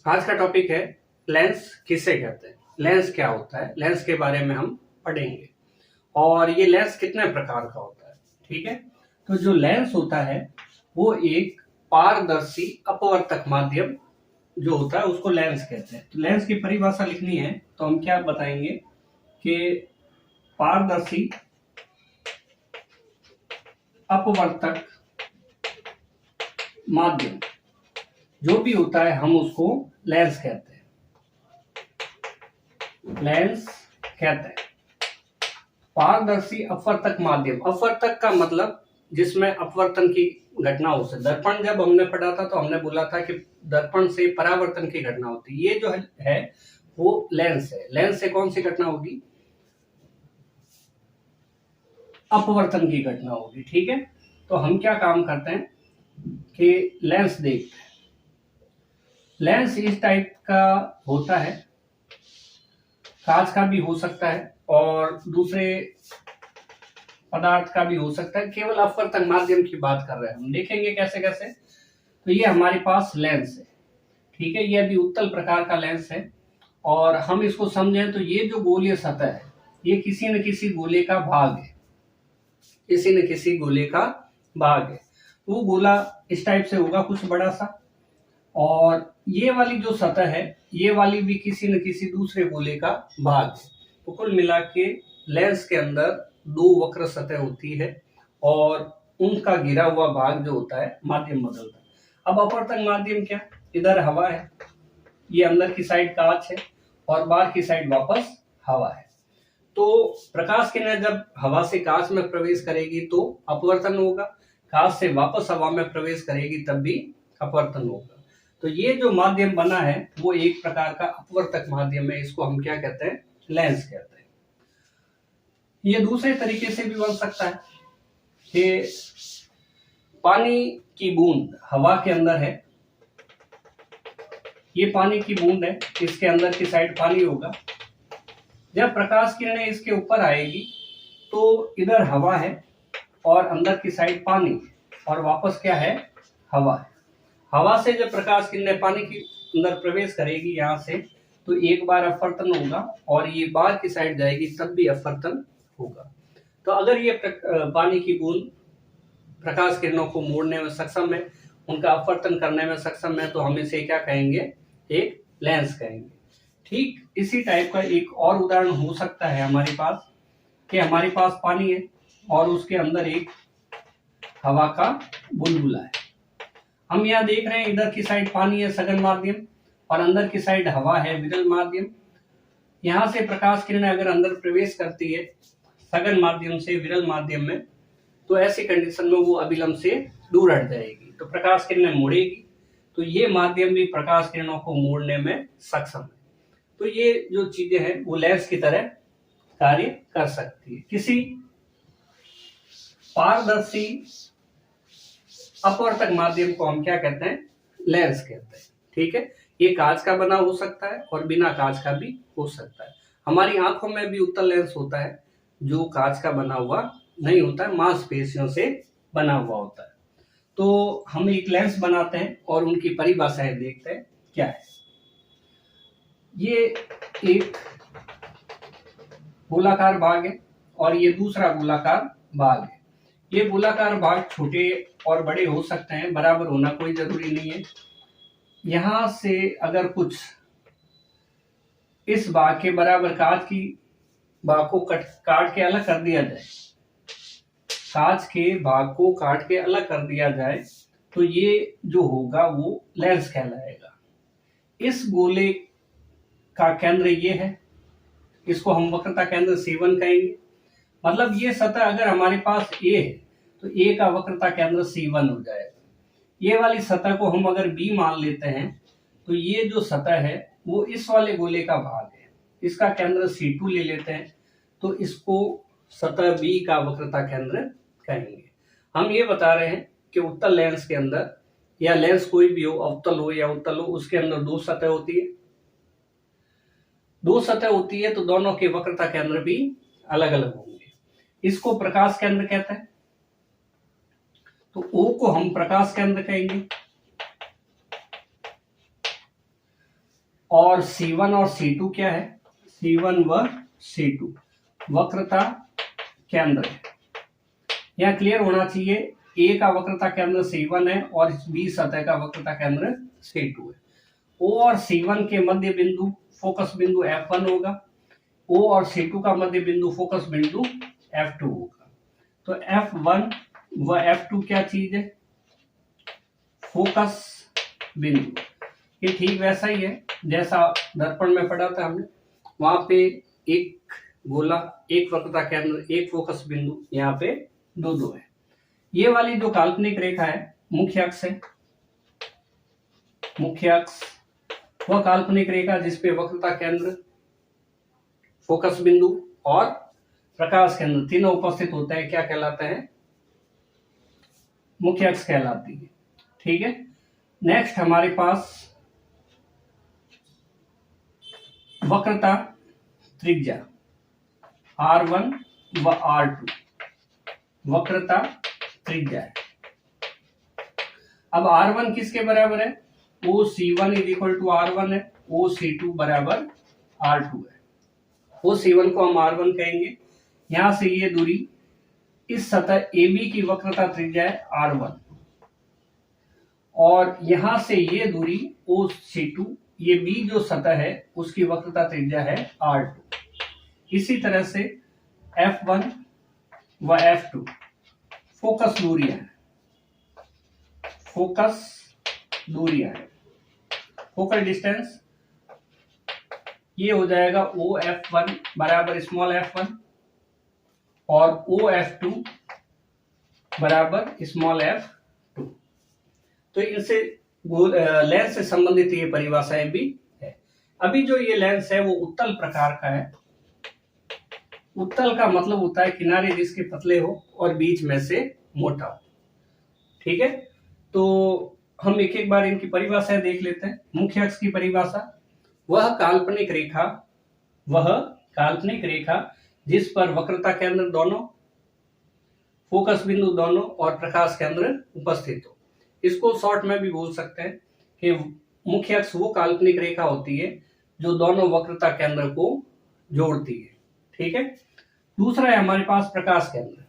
आज का टॉपिक है लेंस किसे कहते हैं। लेंस क्या होता है, लेंस के बारे में हम पढ़ेंगे और ये लेंस कितने प्रकार का होता है। ठीक है, तो जो लेंस होता है वो एक पारदर्शी अपवर्तक माध्यम जो होता है उसको लेंस कहते हैं। तो लेंस की परिभाषा लिखनी है तो हम क्या बताएंगे कि पारदर्शी अपवर्तक माध्यम जो भी होता है हम उसको लेंस कहते हैं। लेंस कहते हैं पारदर्शी अपवर्तक माध्यम। अपवर्तक का मतलब जिसमें अपवर्तन की घटना हो सके। दर्पण जब हमने पढ़ा था तो हमने बोला था कि दर्पण से परावर्तन की घटना होती है। ये जो है वो लेंस है। लेंस से कौन सी घटना होगी? अपवर्तन की घटना होगी। ठीक है, तो हम क्या काम करते हैं कि लेंस देखते हैं। लेंस इस टाइप का होता है, कांच का भी हो सकता है और दूसरे पदार्थ का भी हो सकता है। केवल अपवर्तक माध्यम की बात कर रहे हैं हम, देखेंगे कैसे कैसे। तो ये हमारे पास लेंस है। ठीक है, ये अभी उत्तल प्रकार का लेंस है और हम इसको समझें तो ये जो गोलीय सतह है ये किसी न किसी गोले का भाग है। किसी न किसी गोले का भाग है। वो गोला इस टाइप से होगा, कुछ बड़ा सा, और ये वाली जो सतह है ये वाली भी किसी न किसी दूसरे गोले का भाग है। तो कुल मिला के लेंस के अंदर दो वक्र सतह होती है और उनका घिरा हुआ भाग जो होता है माध्यम बदलता है। अब अपवर्तक माध्यम क्या? इधर हवा है, ये अंदर की साइड कांच है और बाहर की साइड वापस हवा है। तो प्रकाश किरण जब हवा से कांच में प्रवेश करेगी तो अपवर्तन होगा, कांच से वापस हवा में प्रवेश करेगी तब भी अपवर्तन होगा। तो ये जो माध्यम बना है वो एक प्रकार का अपवर्तक माध्यम है। इसको हम क्या कहते हैं? लेंस कहते हैं। ये दूसरे तरीके से भी बन सकता है कि पानी की बूंद हवा के अंदर है, ये पानी की बूंद है, इसके अंदर की साइड पानी होगा। जब प्रकाश किरणें इसके ऊपर आएगी तो इधर हवा है और अंदर की साइड पानी और वापस क्या है? हवा है। हवा से जब प्रकाश किरणें पानी के अंदर प्रवेश करेगी यहाँ से तो एक बार अपवर्तन होगा और ये बाहर की साइड जाएगी तब भी अपवर्तन होगा। तो अगर ये पानी की बूंद प्रकाश किरणों को मोड़ने में सक्षम है, उनका अपवर्तन करने में सक्षम है, तो हम इसे क्या कहेंगे? एक लेंस कहेंगे। ठीक इसी टाइप का एक और उदाहरण हो सकता है हमारे पास कि हमारे पास पानी है और उसके अंदर एक हवा का बुलबुला है। हम यहाँ देख रहे हैं इधर की साइड पानी है सघन माध्यम और अंदर की साइड हवा है विरल माध्यम। यहाँ से प्रकाश किरणें अगर अंदर प्रवेश करती है सघन माध्यम से विरल माध्यम में तो ऐसी कंडीशन में वो अभिलंब से दूर हट जाएगी, तो प्रकाश किरणें मुड़ेगी। तो ये माध्यम भी प्रकाश किरणों को मोड़ने में सक्षम है। तो ये जो चीजें हैं वो लेंस की तरह कार्य कर सकती है। किसी पारदर्शी अपवर्तक माध्यम को हम क्या कहते हैं? लेंस कहते हैं। ठीक है, ये कांच का बना हो सकता है और बिना कांच का भी हो सकता है। हमारी आंखों में भी उत्तल लेंस होता है जो कांच का बना हुआ नहीं होता है, मांसपेशियों से बना हुआ होता है। तो हम एक लेंस बनाते हैं और उनकी परिभाषाएं देखते हैं क्या है। ये एक गोलाकार भाग है और ये दूसरा गोलाकार भाग है। ये गोलाकार भाग छोटे और बड़े हो सकते हैं, बराबर होना कोई जरूरी नहीं है। यहां से अगर कुछ इस भाग के बराबर कांच की भाग को काट के अलग कर दिया जाए, कांच के भाग को काट के अलग कर दिया जाए तो ये जो होगा वो लेंस कहलाएगा। इस गोले का केंद्र ये है, इसको हम वक्रता केंद्र C1 कहेंगे। मतलब ये सतह अगर हमारे पास A है तो A का वक्रता केंद्र C1 हो जाएगा। ये वाली सतह को हम अगर B मान लेते हैं तो ये जो सतह है वो इस वाले गोले का भाग है, इसका केंद्र C2 ले लेते हैं तो इसको सतह B का वक्रता केंद्र कहेंगे। हम ये बता रहे हैं कि उत्तल लेंस के अंदर, या लेंस कोई भी हो, अवतल हो या उत्तल हो, उसके अंदर दो सतह होती है। दो सतह होती है तो दोनों के वक्रता केंद्र भी अलग अलग होंगे। इसको प्रकाश केंद्र कहते हैं। तो O को हम प्रकाश केंद्र कहेंगे और C1 और C2 क्या है, C1 व C2 वक्रता केंद्र है। यहाँ क्लियर होना चाहिए, ए का वक्रता केंद्र C1 है और बी सतह का वक्रता केंद्र C2 है। O और C1 के मध्य बिंदु फोकस बिंदु F1 होगा, O और C2 का मध्य बिंदु फोकस बिंदु F2 होगा। तो F1 व F2 क्या चीज है, फोकस बिंदु। ये ठीक वैसा ही है जैसा दर्पण में पढ़ा था हमने, वहां पे एक गोला, एक वक्रता केंद्र, एक फोकस बिंदु, यहाँ पे दो है। ये वाली जो काल्पनिक रेखा है मुख्य अक्ष है, मुख्य अक्ष वह काल्पनिक रेखा जिसपे वक्रता केंद्र, फोकस बिंदु और प्रकाश केंद्र तीनों उपस्थित होता है, क्या कहलाता है, मुख्य अक्ष कहलाती है। ठीक है। नेक्स्ट हमारे पास वक्रता त्रिज्या R1 व R2 वक्रता त्रिज्या है। अब R1 किसके बराबर है, OC1 = R1 है, OC2 बराबर R2 है। OC1 को हम R1 कहेंगे। यहां से ये दूरी, इस सतह AB की वक्रता त्रिज्या है R1 और यहां से ये दूरी OC2, ये B जो सतह है उसकी वक्रता त्रिज्या है R2। इसी तरह से F1 व F2 फोकस दूरियां हैं, फोकस दूरियां हैं, फोकल डिस्टेंस ये हो जाएगा OF1 बराबर स्मॉल f1 और OF2 बराबर स्मॉल f2। तो इनसे लेंस से संबंधित ये परिभाषाएं भी है। अभी जो ये लेंस है वो उत्तल प्रकार का है। उत्तल का मतलब होता है किनारे जिसके पतले हो और बीच में से मोटा हो। ठीक है। तो हम एक एक बार इनकी परिभाषाएं देख लेते हैं। मुख्य अक्ष की परिभाषा, वह काल्पनिक रेखा जिस पर वक्रता केंद्र दोनों, फोकस बिंदु दोनों और प्रकाश केंद्र उपस्थित हो। इसको शॉर्ट में भी बोल सकते हैं कि मुख्य अक्ष वो काल्पनिक रेखा होती है जो दोनों वक्रता केंद्र को जोड़ती है। ठीक है। दूसरा है हमारे पास प्रकाश केंद्र।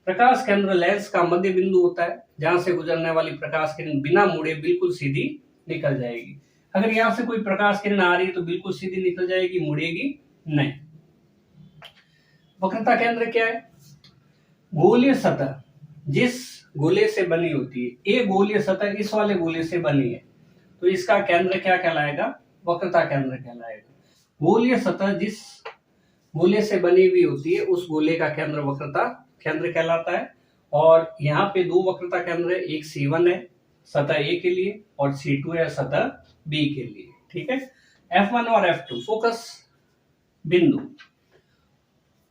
प्रकाश केंद्र लेंस का मध्य बिंदु होता है जहां से गुजरने वाली प्रकाश किरण बिना मुड़े बिल्कुल सीधी निकल जाएगी। अगर यहां से कोई प्रकाश किरण आ रही है तो बिल्कुल सीधी निकल जाएगी, मुड़ेगी नहीं। वक्रता केंद्र क्या है, गोलीय सतह जिस गोले से बनी होती है। ये गोलीय सतह इस वाले गोले से बनी है तो इसका केंद्र क्या कहलाएगा, वक्रता केंद्र कहलाएगा। गोलीय सतह जिस गोले से बनी हुई होती है उस गोले का केंद्र वक्रता केंद्र कहलाता है। और यहाँ पे दो वक्रता केंद्र है, एक C1 है सतह A के लिए और C2 है सतह B के लिए। ठीक है। F1 और F2 फोकस बिंदु,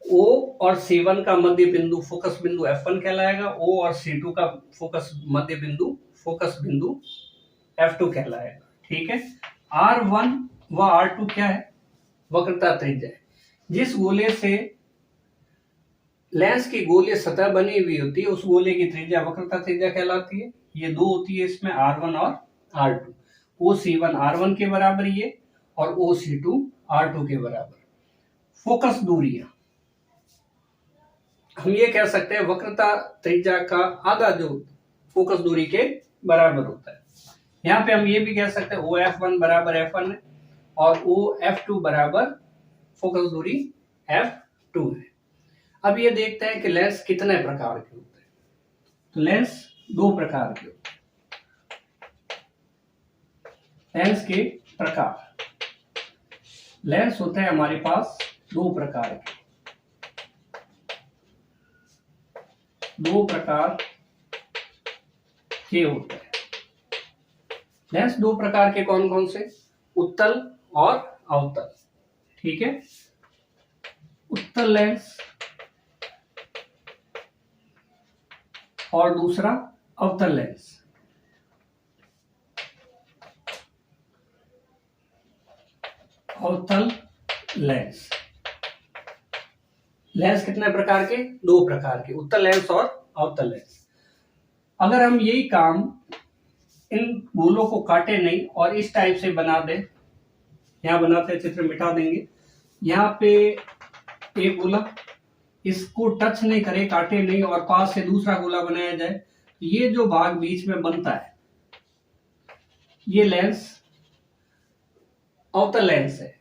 O और C1 का मध्य बिंदु फोकस बिंदु F1 कहलाएगा, O और C2 का फोकस मध्य बिंदु फोकस बिंदु F2 कहलाएगा। ठीक है। R1 व R2 क्या है, वक्रता त्रिज्या है। जिस गोले से लेंस की गोलीय सतह बनी हुई होती है उस गोले की त्रिज्या वक्रता त्रिज्या कहलाती है। ये दो होती है इसमें, R1 और R2। OC1 R1 के बराबर ये और OC2 R2 के बराबर। फोकस दूरियां, हम ये कह सकते हैं वक्रता त्रिज्या का आधा जो फोकस दूरी के बराबर होता है। यहाँ पे हम ये भी कह सकते हैं OF1 बराबर F1 है और OF2 बराबर फोकस दूरी F2 है। अब ये देखते हैं कि लेंस कितने प्रकार के होते हैं। तो लेंस दो प्रकार के होते हैं। लेंस के प्रकार, लेंस होते हैं हमारे पास दो प्रकार के, दो प्रकार के होते हैं। लेंस दो प्रकार के कौन कौन से, उत्तल और अवतल। ठीक है। उत्तल लेंस और दूसरा अवतल लेंस। अवतल लेंस, लेंस कितने प्रकार के, दो प्रकार के, उत्तल लेंस और अवतल लेंस। अगर हम यही काम इन गोलों को काटे नहीं और इस टाइप से बना दें यहाँ बनाते हैं चित्र, मिटा देंगे। यहाँ पे एक गोला, इसको टच नहीं करे, काटे नहीं, और पास से दूसरा गोला बनाया जाए। ये जो भाग बीच में बनता है ये लेंस अवतल लेंस है।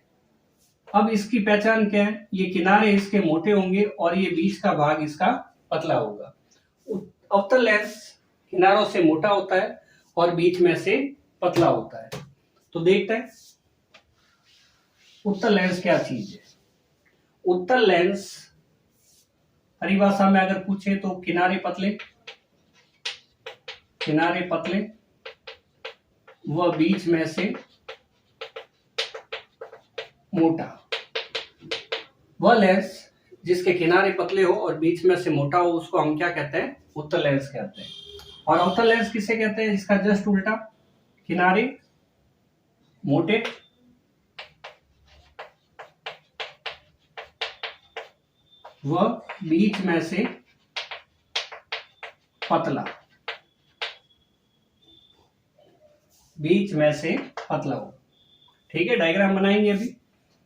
अब इसकी पहचान क्या है? ये किनारे इसके मोटे होंगे और ये बीच का भाग इसका पतला होगा। अवतल लेंस किनारों से मोटा होता है और बीच में से पतला होता है। तो देखते हैं उत्तल लेंस क्या चीज है। उत्तल लेंस परिभाषा में अगर पूछे तो किनारे पतले व बीच में से मोटा। वह लेंस जिसके किनारे पतले हो और बीच में से मोटा हो उसको हम क्या कहते हैं? उत्तल लेंस कहते हैं। और अवतल लेंस किसे कहते हैं? जिसका जस्ट उल्टा, किनारे मोटे व बीच में से पतला, हो। ठीक है, डायग्राम बनाएंगे अभी।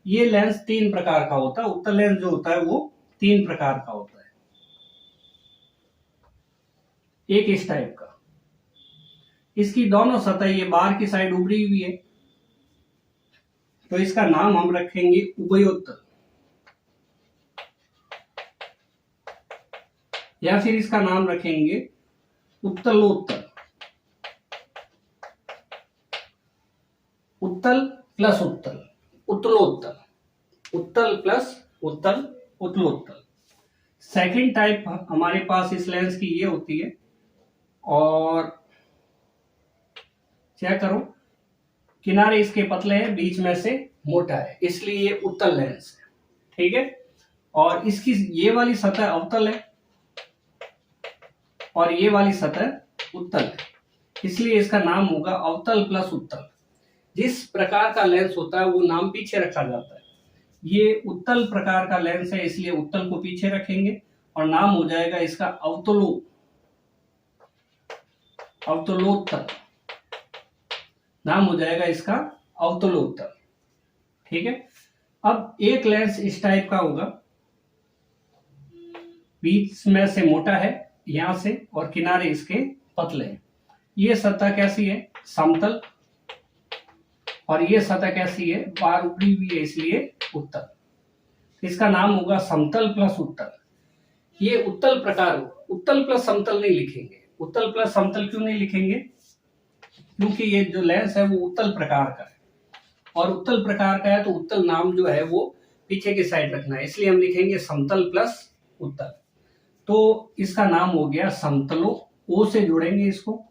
ये लेंस 3 प्रकार का होता है। उत्तल लेंस जो होता है वो 3 प्रकार का होता है। एक इस टाइप का, इसकी दोनों सतह ये बाहर की साइड उभरी हुई है, तो इसका नाम हम रखेंगे उभयोत्तल, या फिर इसका नाम रखेंगे उत्तलोत्तल। उत्तल प्लस उत्तल, उत्तलोत्तल, उत्तल प्लस उत्तल, उत्तलोत्तल। सेकंड टाइप हमारे पास इस लेंस की ये होती है, और चेक करो किनारे इसके पतले हैं, बीच में से मोटा है, इसलिए ये उत्तल लेंस है। ठीक है, और इसकी ये वाली सतह अवतल है और ये वाली सतह उत्तल है, इसलिए इसका नाम होगा अवतल प्लस उत्तल। जिस प्रकार का लेंस होता है वो नाम पीछे रखा जाता है। ये उत्तल प्रकार का लेंस है, इसलिए उत्तल को पीछे रखेंगे और नाम हो जाएगा इसका अवतलोत्तल, नाम हो जाएगा इसका अवतलोत्तल। ठीक है, अब एक लेंस इस टाइप का होगा, बीच में से मोटा है यहां से और किनारे इसके पतले हैं। ये सतह कैसी है? समतल, और ये सतह कैसी है? बाहर उभरी हुई है, इसलिए उत्तल। इसका नाम होगा समतल प्लस उत्तल। ये उत्तल प्रकार होगा। उत्तल प्लस समतल नहीं लिखेंगे। उत्तल प्लस समतल क्यों नहीं लिखेंगे? क्योंकि ये जो लेंस है वो उत्तल प्रकार का है, और उत्तल प्रकार का है तो उत्तल नाम जो है वो पीछे की साइड रखना है, इसलिए हम लिखेंगे समतल प्लस उत्तल। तो इसका नाम हो गया समतलो, ओ से जोड़ेंगे इसको,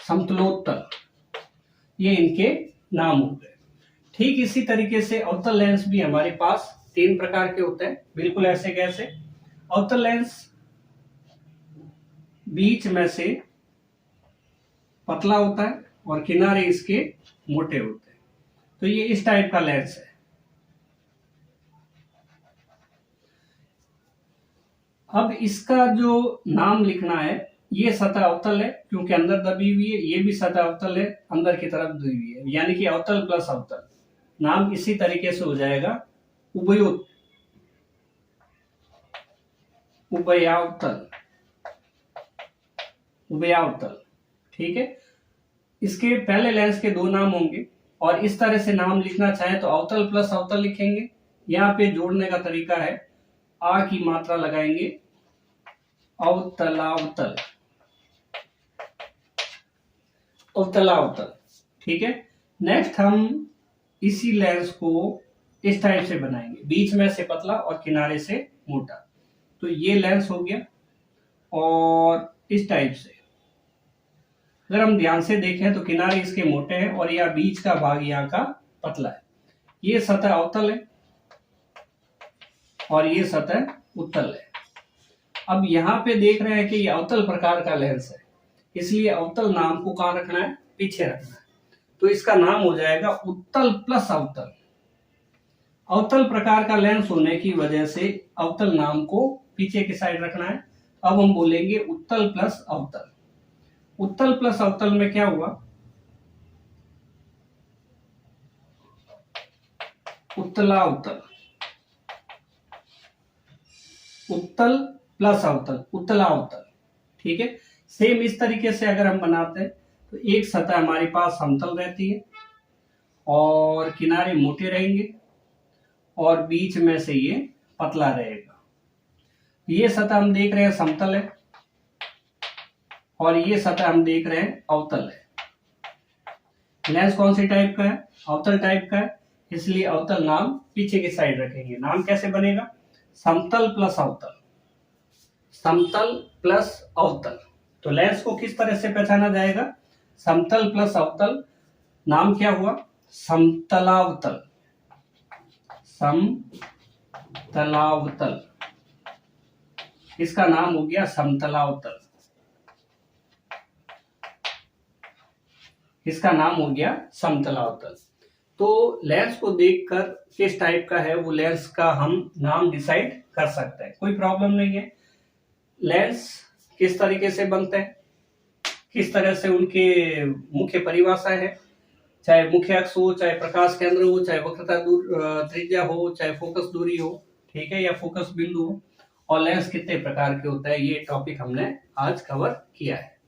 समतलोत्तल। ये इनके नाम हो गए। ठीक इसी तरीके से अवतल लेंस भी हमारे पास 3 प्रकार के होते हैं, बिल्कुल ऐसे कैसे? अवतल लेंस बीच में से पतला होता है और किनारे इसके मोटे होते हैं, तो ये इस टाइप का लेंस है। अब इसका जो नाम लिखना है, ये सतह अवतल है क्योंकि अंदर दबी हुई है, ये भी सतह अवतल है अंदर की तरफ दबी हुई है, यानी कि अवतल प्लस अवतल। नाम इसी तरीके से हो जाएगा उभयावतल। ठीक है, इसके पहले लेंस के 2 नाम होंगे, और इस तरह से नाम लिखना चाहे तो अवतल प्लस अवतल लिखेंगे। यहाँ पे जोड़ने का तरीका है, आ की मात्रा लगाएंगे, अवतलावतल, अवतलावतल। ठीक है, नेक्स्ट हम इसी लेंस को इस टाइप से बनाएंगे, बीच में से पतला और किनारे से मोटा। तो ये लेंस हो गया, और इस टाइप से अगर हम ध्यान से देखें तो किनारे इसके मोटे हैं और यह बीच का भाग यहाँ का पतला है। ये सतह अवतल है और ये सतह उत्तल है। अब यहाँ पे देख रहे हैं कि ये अवतल प्रकार का लेंस है, इसलिए अवतल नाम को कहाँ रखना है? पीछे रखना है। तो इसका नाम हो जाएगा उत्तल प्लस अवतल। अवतल प्रकार का लेंस होने की वजह से अवतल नाम को पीछे की साइड रखना है। अब हम बोलेंगे उत्तल प्लस अवतल। उत्तल प्लस अवतल में क्या हुआ? उत्तला उत्तल, उत्तल प्लस अवतल, उत्तला उत्तल। ठीक है, सेम इस तरीके से अगर हम बनाते हैं तो एक सतह हमारे पास समतल रहती है और किनारे मोटे रहेंगे और बीच में से ये पतला रहेगा। ये सतह हम देख रहे हैं समतल है और ये सतह हम देख रहे हैं अवतल है। लेंस कौन सी टाइप का है? अवतल टाइप का है, इसलिए अवतल नाम पीछे की साइड रखेंगे। नाम कैसे बनेगा? समतल प्लस अवतल, समतल प्लस अवतल। तो लेंस को किस तरह से पहचाना जाएगा? समतल प्लस अवतल, नाम क्या हुआ? समतलावतल, समतलावतल, इसका नाम हो गया समतलावतल, इसका नाम हो गया समतलावतल। तो लेंस को देखकर किस टाइप का है वो लेंस का हम नाम डिसाइड कर सकते हैं, कोई प्रॉब्लम नहीं है। लेंस किस तरीके से बनते हैं, किस तरह से उनके मुख्य परिभाषा है, चाहे मुख्य अक्ष हो, चाहे प्रकाश केंद्र हो, चाहे वक्रता त्रिज्या हो, चाहे फोकस दूरी हो, ठीक है, या फोकस बिंदु हो, और लेंस कितने प्रकार के होता है, ये टॉपिक हमने आज कवर किया है।